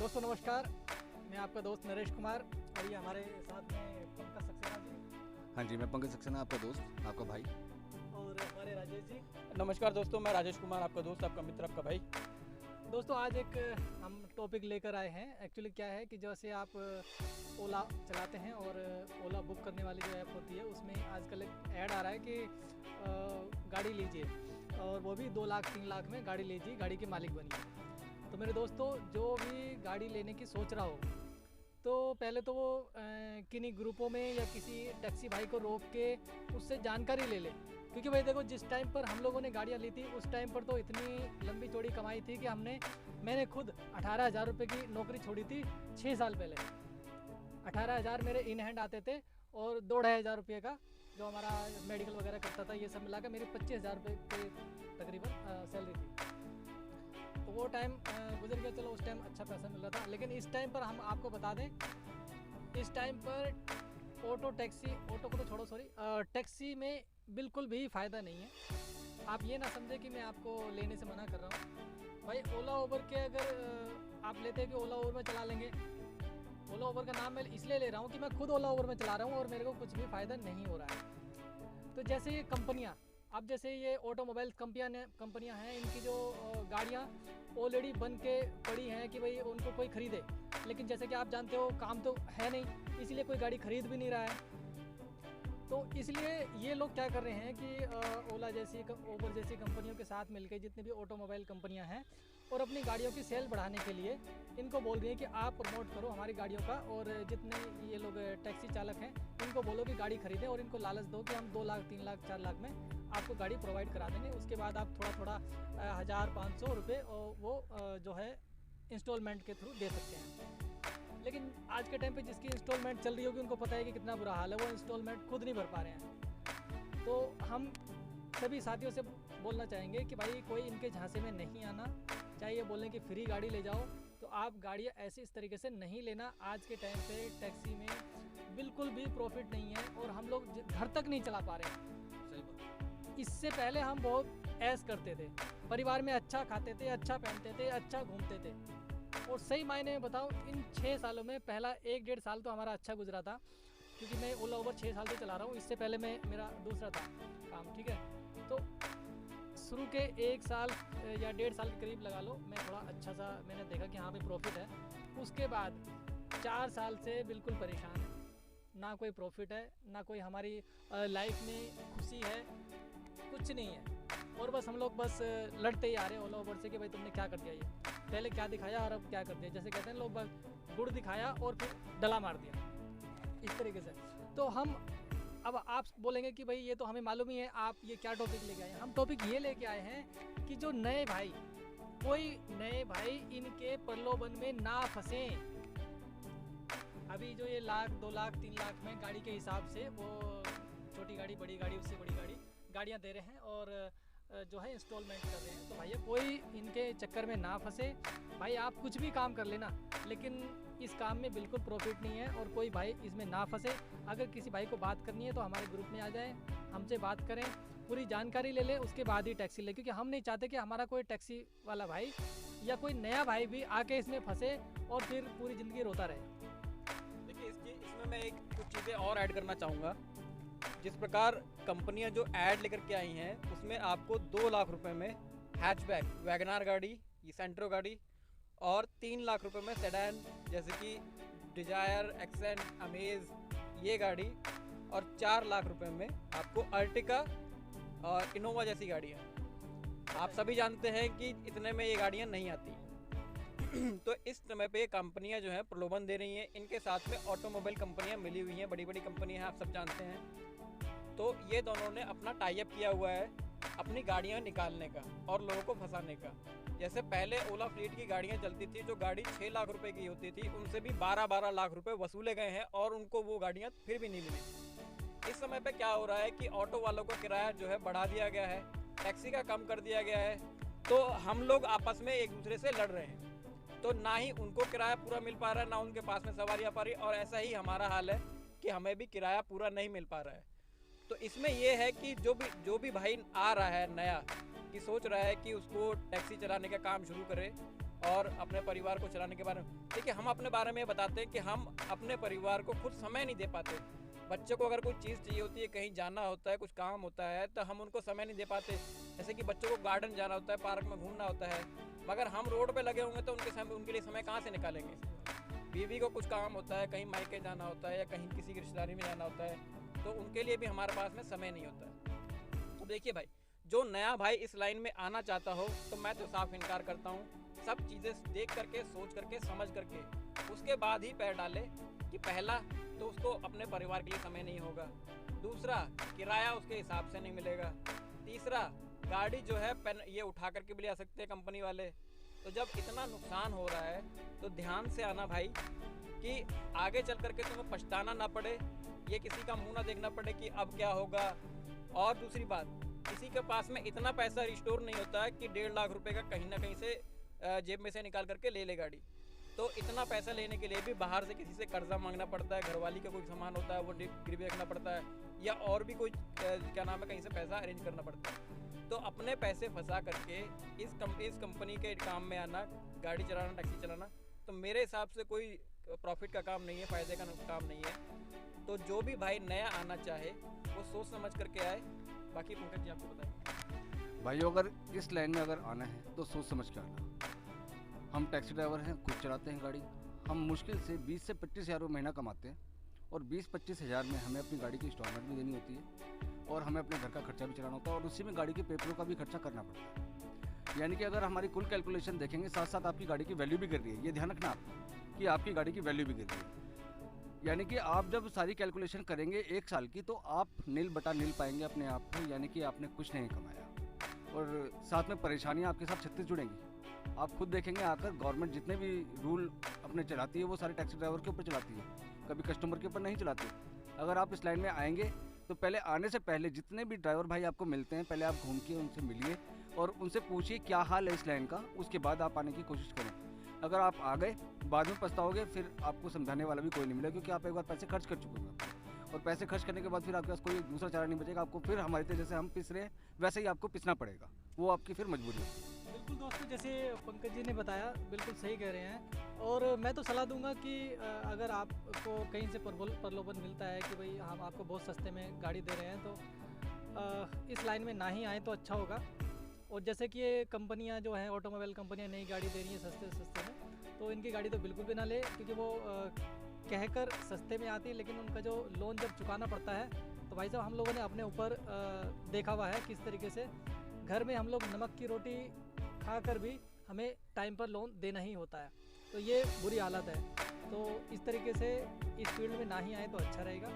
दोस्तों नमस्कार, मैं आपका दोस्त नरेश कुमार और ये हमारे साथ में पंकज सक्सेना जी हाँ जी, मैं पंकज सक्सेना, आपका दोस्त, आपका भाई। और हमारे राजेश जी। नमस्कार दोस्तों, मैं राजेश कुमार, आपका दोस्त, आपका मित्र, आपका भाई। दोस्तों आज एक हम टॉपिक लेकर आए हैं। एक्चुअली क्या है कि जैसे आप ओला चलाते हैं और ओला बुक करने वाली जो ऐप होती है उसमें आजकल एक ऐड आ रहा है कि गाड़ी लीजिए, और वो भी 2 लाख 3 लाख में गाड़ी लीजिए, गाड़ी के मालिक बनिए। तो मेरे दोस्तों, जो भी गाड़ी लेने की सोच रहा हो तो पहले तो वो किन्हीं ग्रुपों में या किसी टैक्सी भाई को रोक के उससे जानकारी ले ले, क्योंकि भाई देखो, जिस टाइम पर हम लोगों ने गाड़ियाँ ली थी उस टाइम पर तो इतनी लंबी चौड़ी कमाई थी कि मैंने खुद 18,000 रुपये की नौकरी छोड़ी थी 6 साल पहले। 18,000 मेरे इन हैंड आते थे और 2-2,500 रुपये का जो हमारा मेडिकल वगैरह करता था, ये सब मिलाकर मेरी 25,000 रुपये के तकरीबन सैलरी थी। तो वो टाइम गुजर गया, चलो उस टाइम अच्छा पैसा मिल रहा था। लेकिन इस टाइम पर हम आपको बता दें, इस टाइम पर ऑटो को तो छोड़ो, सॉरी, टैक्सी में बिल्कुल भी फ़ायदा नहीं है। आप ये ना समझे कि मैं आपको लेने से मना कर रहा हूँ। भाई ओला उबर के अगर आप लेते हैं कि ओला उबर में चला लेंगे, ओला उबर का नाम मैं इसलिए ले रहा हूँ कि मैं खुद ओला उबर में चला रहा हूँ और मेरे को कुछ भी फ़ायदा नहीं हो रहा है। तो जैसे ये कंपनियाँ, अब जैसे ये ऑटोमोबाइल कंपनियाँ हैं, इनकी जो गाड़ियाँ ऑलरेडी बन के पड़ी हैं कि भाई उनको कोई ख़रीदे, लेकिन जैसे कि आप जानते हो काम तो है नहीं, इसलिए कोई गाड़ी ख़रीद भी नहीं रहा है। तो इसलिए ये लोग क्या कर रहे हैं कि ओला जैसी उबर जैसी कंपनियों के साथ मिलकर जितनी भी ऑटोमोबाइल कंपनियां हैं, और अपनी गाड़ियों की सेल बढ़ाने के लिए इनको बोल रही हैं कि आप प्रमोट करो हमारी गाड़ियों का, और जितने ये लोग टैक्सी चालक हैं इनको बोलो कि गाड़ी खरीदें और इनको लालच दो कि हम 2 लाख 3 लाख 4 लाख में आपको गाड़ी प्रोवाइड करा देंगे। उसके बाद आप थोड़ा थोड़ा 1,000-500 रुपये वो जो है इंस्टॉलमेंट के थ्रू दे सकते हैं। लेकिन आज के टाइम पे जिसकी इंस्टॉलमेंट चल रही होगी उनको पता है कि कितना बुरा हाल है, वो इंस्टॉलमेंट खुद नहीं भर पा रहे हैं। तो हम सभी साथियों से बोलना चाहेंगे कि भाई कोई इनके झांसे में नहीं आना। चाहे ये बोलें कि फ्री गाड़ी ले जाओ, तो आप गाड़ियाँ ऐसे इस तरीके से नहीं लेना। आज के टाइम पे टैक्सी में बिल्कुल भी प्रॉफिट नहीं है और हम लोग घर तक नहीं चला पा रहे हैं। सही बात। इससे पहले हम बहुत ऐश करते थे, परिवार में अच्छा खाते थे, अच्छा पहनते थे, अच्छा घूमते थे। और सही मायने में बताऊँ, इन 6 सालों में पहला 1-1.5 साल तो हमारा अच्छा गुजरा था, क्योंकि मैं ओला उबर 6 साल से चला रहा हूँ। इससे पहले मेरा दूसरा था काम, ठीक है। तो शुरू के 1 साल या 1.5 साल के करीब लगा लो, मैं थोड़ा अच्छा सा मैंने देखा कि हाँ भाई प्रॉफिट है। उसके बाद 4 साल से बिल्कुल परेशान है, ना कोई प्रॉफिट है, ना कोई हमारी लाइफ में खुशी है, कुछ नहीं है। और बस हम लोग बस लड़ते ही आ रहे हैं ओला उबर से कि भाई तुमने क्या कर दिया, ये पहले क्या दिखाया और अब क्या कर दिया। जैसे कहते हैं लोग, बस गुड़ दिखाया और फिर डला मार दिया, इस तरीके से। तो हम अब आप बोलेंगे कि भाई ये तो हमें मालूम ही है, आप ये क्या टॉपिक लेके आए हैं। हम टॉपिक ये लेके आए हैं कि जो नए भाई, कोई नए भाई इनके प्रलोभन में ना फंसें। अभी जो ये 1 लाख 2 लाख 3 लाख में गाड़ी के हिसाब से वो छोटी गाड़ी, बड़ी गाड़ी, उससे बड़ी गाड़ियाँ दे रहे हैं और जो है इंस्टॉलमेंट कर रहे हैं। तो भैया कोई इनके चक्कर में ना फंसे। भाई आप कुछ भी काम कर लेना, लेकिन इस काम में बिल्कुल प्रॉफिट नहीं है और कोई भाई इसमें ना फंसे। अगर किसी भाई को बात करनी है तो हमारे ग्रुप में आ जाए, हमसे बात करें, पूरी जानकारी ले लें, उसके बाद ही टैक्सी ले, क्योंकि हम नहीं चाहते कि हमारा कोई टैक्सी वाला भाई या कोई नया भाई भी आके इसमें फंसे और फिर पूरी ज़िंदगी रोता रहे। देखिए, इसमें मैं कुछ चीज़ें और ऐड करना चाहूँगा। जिस प्रकार कंपनियां जो ऐड लेकर के आई हैं, उसमें आपको 2 लाख रुपए में हैचबैक वैगनार गाड़ी, ये सेंट्रो गाड़ी, और 3 लाख रुपए में सेडान जैसे कि डिजायर, एक्सेंट, अमेज, ये गाड़ी, और 4 लाख रुपए में आपको अर्टिका और इनोवा जैसी गाड़ियाँ। आप सभी जानते हैं कि इतने में ये गाड़ियाँ नहीं आती। तो इस समय पे कंपनियां जो हैं प्रलोभन दे रही हैं। इनके साथ में ऑटोमोबाइल कंपनियां मिली हुई हैं, बड़ी बड़ी कंपनियां हैं, आप सब जानते हैं। तो ये दोनों ने अपना टाई अप किया हुआ है अपनी गाड़ियां निकालने का और लोगों को फंसाने का। जैसे पहले ओला फ्लीट की गाड़ियां चलती थी, जो गाड़ी 6 लाख रुपए की होती थी, उनसे भी 12-12 लाख रुपए वसूले गए हैं और उनको वो गाड़ियां फिर भी नहीं मिली। इस समय पे क्या हो रहा है कि ऑटो वालों का किराया जो है बढ़ा दिया गया है, टैक्सी का कम कर दिया गया है। तो हम लोग आपस में एक दूसरे से लड़ रहे हैं, तो ना ही उनको किराया पूरा मिल पा रहा है, ना उनके पास में सवारी आ पा रही है, और ऐसा ही हमारा हाल है कि हमें भी किराया पूरा नहीं मिल पा रहा है। तो इसमें यह है कि जो भी भाई आ रहा है नया, कि सोच रहा है कि उसको टैक्सी चलाने का काम शुरू करे और अपने परिवार को चलाने के बारे में। देखिए, हम अपने बारे में बताते हैं कि हम अपने परिवार को खुद समय नहीं दे पाते। बच्चों को अगर कोई चीज़ चाहिए होती है, कहीं जाना होता है, कुछ काम होता है, तो हम उनको समय नहीं दे पाते। जैसे कि बच्चों को गार्डन जाना होता है, पार्क में घूमना होता है, मगर हम रोड पे लगे होंगे तो उनके लिए समय कहाँ से निकालेंगे। बीवी को कुछ काम होता है, कहीं मायके जाना होता है या कहीं किसी की रिश्तेदारी में जाना होता है, तो उनके लिए भी हमारे पास में समय नहीं होता है। तो देखिए भाई, जो नया भाई इस लाइन में आना चाहता हो तो मैं तो साफ इनकार करता हूँ। सब चीज़ें देख करके, सोच करके, समझ करके उसके बाद ही पैर डाले कि पहला तो उसको अपने परिवार के लिए समय नहीं होगा, दूसरा किराया उसके हिसाब से नहीं मिलेगा, तीसरा गाड़ी जो है ये उठा करके भी ले आ सकते हैं कंपनी वाले। तो जब इतना नुकसान हो रहा है तो ध्यान से आना भाई, कि आगे चल करके तुम्हें पछताना ना पड़े, ये किसी का मुंह ना देखना पड़े कि अब क्या होगा। और दूसरी बात, किसी के पास में इतना पैसा रिस्टोर नहीं होता है कि 1.5 लाख रुपए का कहीं ना कहीं से जेब में से निकाल करके ले ले गाड़ी। तो इतना पैसा लेने के लिए भी बाहर से किसी से कर्जा मांगना पड़ता है, घरवाली का कोई सामान होता है वो गिरवी रखना पड़ता है, या और भी कोई क्या नाम है, कहीं से पैसा अरेंज करना पड़ता है। तो अपने पैसे फंसा करके इस कंपनी के काम में आना, गाड़ी चलाना, टैक्सी चलाना, तो मेरे हिसाब से कोई प्रॉफिट का काम नहीं है, फ़ायदे का काम नहीं है। तो जो भी भाई नया आना चाहे वो सोच समझ करके आए। बाकी पंकज जी आपको बताएं। भाइयों, अगर इस लाइन में अगर आना है तो सोच समझ के आना। हम टैक्सी ड्राइवर हैं, खुद चलाते हैं गाड़ी। हम मुश्किल से 20 से 25 हज़ार रुपये महीना कमाते हैं, और 20-25 हज़ार में हमें अपनी गाड़ी की इंस्टॉलमेंट भी देनी होती है, और हमें अपने घर का खर्चा भी चलाना होता है, और उसी में गाड़ी के पेपरों का भी खर्चा करना पड़ता है। यानी कि अगर हमारी कुल कैलकुलेशन देखेंगे, साथ साथ आपकी गाड़ी की वैल्यू भी गिर रही है। ये ध्यान रखना आप कि आपकी गाड़ी की वैल्यू भी गिर रही है। यानी कि आप जब सारी कैलकुलेशन करेंगे 1 साल की, तो आप नील बटा नील पाएंगे अपने आप को, यानी कि आपने कुछ नहीं कमाया, और साथ में परेशानियाँ आपके साथ 36 जुड़ेंगी। आप खुद देखेंगे आकर, गवर्नमेंट जितने भी रूल अपने चलाती है वो सारे टैक्सी ड्राइवर के ऊपर चलाती है, कभी कस्टमर के ऊपर नहीं चलाती। अगर आप इस लाइन में आएंगे तो पहले आने से पहले जितने भी ड्राइवर भाई आपको मिलते हैं, पहले आप घूम के उनसे मिलिए और उनसे पूछिए क्या हाल है इस लाइन का, उसके बाद आप आने की कोशिश करें। अगर आप आ गए, बाद में पछताओगे, फिर आपको समझाने वाला भी कोई नहीं मिलेगा, क्योंकि आप एक बार पैसे खर्च कर चुके हैं, और पैसे खर्च करने के बाद फिर आपके पास कोई दूसरा चारा नहीं बचेगा। आपको फिर हमारे तरह जैसे हम पिस रहे हैं वैसे ही आपको पिसना पड़ेगा, वो आपकी फिर मजबूरी है। बिल्कुल दोस्तों, जैसे पंकज जी ने बताया, बिल्कुल सही कह रहे हैं। और मैं तो सलाह दूंगा कि अगर आपको कहीं से प्रलोभन मिलता है कि भाई हम आपको बहुत सस्ते में गाड़ी दे रहे हैं, तो इस लाइन में ना ही आए तो अच्छा होगा। और जैसे कि ये कंपनियां जो हैं, ऑटोमोबाइल कंपनियां नई गाड़ी दे रही हैं सस्ते में, तो इनकी गाड़ी तो बिल्कुल भी ना ले, क्योंकि वो कहकर सस्ते में आती है, लेकिन उनका जो लोन जब चुकाना पड़ता है, तो भाई साहब हम लोगों ने अपने ऊपर देखा हुआ है किस तरीके से घर में हम लोग नमक की रोटी खाकर भी हमें टाइम पर लोन देना ही होता है। तो ये बुरी हालत है। तो इस तरीके से इस फील्ड में ना ही आए तो अच्छा रहेगा।